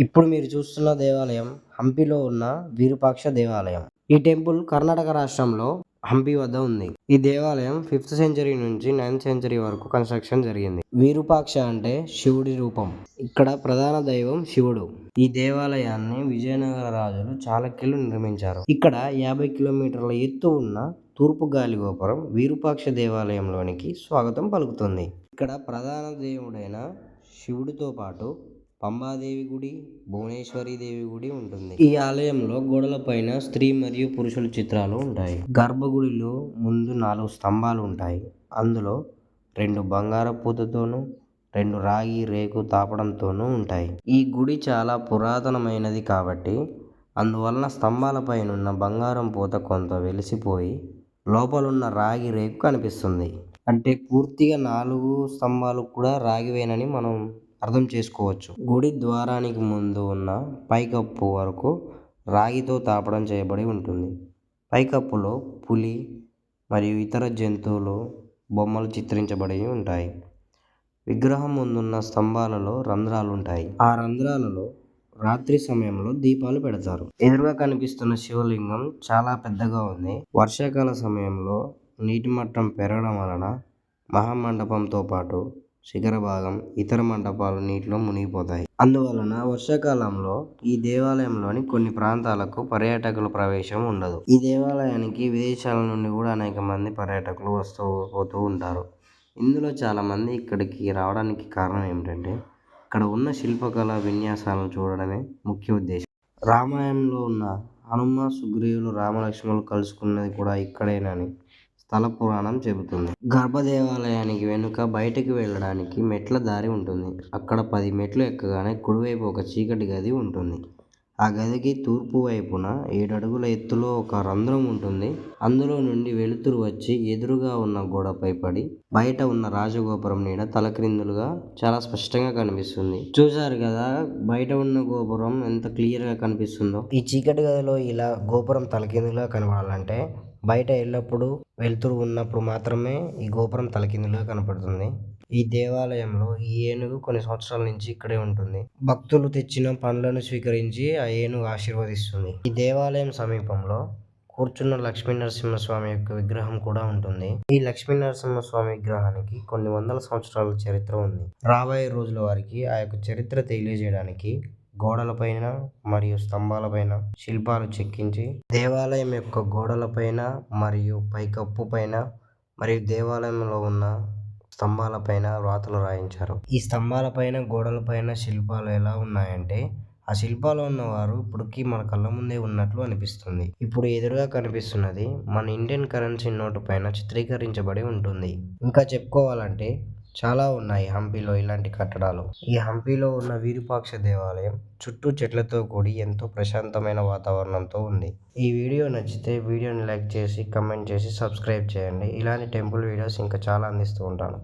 ఇప్పుడు మీరు చూస్తున్న దేవాలయం హంపిలో ఉన్న విరూపాక్ష దేవాలయం. ఈ టెంపుల్ కర్ణాటక రాష్ట్రంలో హంపి వద్ద ఉంది. ఈ దేవాలయం 5th సెంచరీ నుంచి 9th సెంచరీ వరకు కన్స్ట్రక్షన్ జరిగింది. విరూపాక్ష అంటే శివుడి రూపం. ఇక్కడ ప్రధాన దైవం శివుడు. ఈ దేవాలయాన్ని విజయనగర రాజులు చాళుక్యులు నిర్మించారు. ఇక్కడ 50 కిలోమీటర్ల ఎత్తు ఉన్న తూర్పు గాలి గోపురం విరూపాక్ష దేవాలయంలోనికి స్వాగతం పలుకుతుంది. ఇక్కడ ప్రధాన దేవుడైన శివుడితో పాటు పంబాదేవి గుడి, భువనేశ్వరి దేవి గుడి ఉంటుంది. ఈ ఆలయంలో గోడలపైన స్త్రీ మరియు పురుషుల చిత్రాలు ఉంటాయి. గర్భగుడిలో ముందు 4 స్తంభాలు ఉంటాయి. అందులో 2 బంగారు పూతతోనూ 2 రాగి రేకు తాపడంతోనూ ఉంటాయి. ఈ గుడి చాలా పురాతనమైనది కాబట్టి అందువలన స్తంభాలపైనున్న బంగారం పూత కొంత వెలిసిపోయి లోపలున్న రాగి రేకు కనిపిస్తుంది. అంటే పూర్తిగా 4 స్తంభాలు కూడా రాగివేనని మనం అర్థం చేసుకోవచ్చు. గుడి ద్వారానికి ముందు ఉన్న పైకప్పు వరకు రాగితో తాపడం చేయబడి ఉంటుంది. పైకప్పులో పులి మరియు ఇతర జంతువులు బొమ్మలు చిత్రించబడి ఉంటాయి. విగ్రహం ముందున్న స్తంభాలలో రంధ్రాలు ఉంటాయి. ఆ రంధ్రాలలో రాత్రి సమయంలో దీపాలు పెడతారు. ఎదురుగా కనిపిస్తున్న శివలింగం చాలా పెద్దగా ఉంది. వర్షాకాల సమయంలో నీటి మట్టం పెరగడం వలన మహామండపంతో పాటు శిఖర భాగం ఇతర మండపాలు నీటిలో మునిగిపోతాయి. అందువలన వర్షాకాలంలో ఈ దేవాలయంలోని కొన్ని ప్రాంతాలకు పర్యాటకుల ప్రవేశం ఉండదు. ఈ దేవాలయానికి విదేశాల నుండి కూడా అనేక మంది పర్యాటకులు వస్తూ పోతూ ఉంటారు. ఇందులో చాలా మంది ఇక్కడికి రావడానికి కారణం ఏమిటంటే ఇక్కడ ఉన్న శిల్పకళ విన్యాసాలను చూడడమే ముఖ్య ఉద్దేశం. రామాయణంలో ఉన్న హనుమ సుగ్రీవులు రామలక్ష్మణులు కలుసుకున్నది కూడా ఇక్కడేనని స్థల పురాణం చెబుతుంది. గర్భదేవాలయానికి వెనుక బయటికి వెళ్ళడానికి మెట్ల దారి ఉంటుంది. అక్కడ 10 మెట్లు ఎక్కగానే కుడివైపు ఒక చీకటి గది ఉంటుంది. ఆ గదికి తూర్పు వైపున 7 అడుగుల ఎత్తులో ఒక రంధ్రం ఉంటుంది. అందులో నుండి వెలుతురు వచ్చి ఎదురుగా ఉన్న గోడపై పడి బయట ఉన్న రాజగోపురం నీడ తలక్రిందులుగా చాలా స్పష్టంగా కనిపిస్తుంది. చూశారు కదా బయట ఉన్న గోపురం ఎంత క్లియర్ గా కనిపిస్తుందో. ఈ చీకటి గదిలో ఇలా గోపురం తలకిందులుగా కనబడాలంటే బయట ఎల్లప్పుడూ వెలుతురు ఉన్నప్పుడు మాత్రమే ఈ గోపురం తలకిందులుగా కనపడుతుంది. ఈ దేవాలయంలో ఈ ఏనుగు కొన్ని సంవత్సరాల నుంచి ఇక్కడే ఉంటుంది. భక్తులు తెచ్చిన పండ్లను స్వీకరించి ఆ ఏనుగు ఆశీర్వదిస్తుంది. ఈ దేవాలయం సమీపంలో కూర్చున్న లక్ష్మీనరసింహస్వామి యొక్క విగ్రహం కూడా ఉంటుంది. ఈ లక్ష్మీనరసింహస్వామి విగ్రహానికి కొన్ని వందల సంవత్సరాల చరిత్ర ఉంది. రాబోయే రోజుల వారికి ఆ యొక్క చరిత్ర తెలియజేయడానికి గోడలపైన మరియు స్తంభాలపైన శిల్పాలు చెక్కించి దేవాలయం యొక్క గోడలపైన మరియు పైకప్పు పైన మరియు దేవాలయంలో ఉన్న స్తంభాలపైన వ్రాతలు రాయించారు. ఈ స్తంభాలపైన గోడలపైన శిల్పాలు ఎలా ఉన్నాయంటే ఆ శిల్పాలు ఉన్నవారు ఇప్పటికీ మన కళ్ళ ముందే ఉన్నట్లు అనిపిస్తుంది. ఇప్పుడు ఎదురుగా కనిపిస్తున్నది మన ఇండియన్ కరెన్సీ నోటు పైన చిత్రీకరించబడి ఉంటుంది. ఇంకా చెప్పుకోవాలంటే చాలా ఉన్నాయి హంపిలో ఇలాంటి కట్టడాలు. ఈ హంపిలో ఉన్న విరూపాక్ష దేవాలయం చుట్టూ చెట్లతో కూడి ఎంతో ప్రశాంతమైన వాతావరణంతో ఉంది. ఈ వీడియో నచ్చితే వీడియోని లైక్ చేసి, కమెంట్ చేసి, సబ్స్క్రైబ్ చేయండి. ఇలాంటి టెంపుల్ వీడియోస్ ఇంకా చాలా అందిస్తూ ఉంటాను.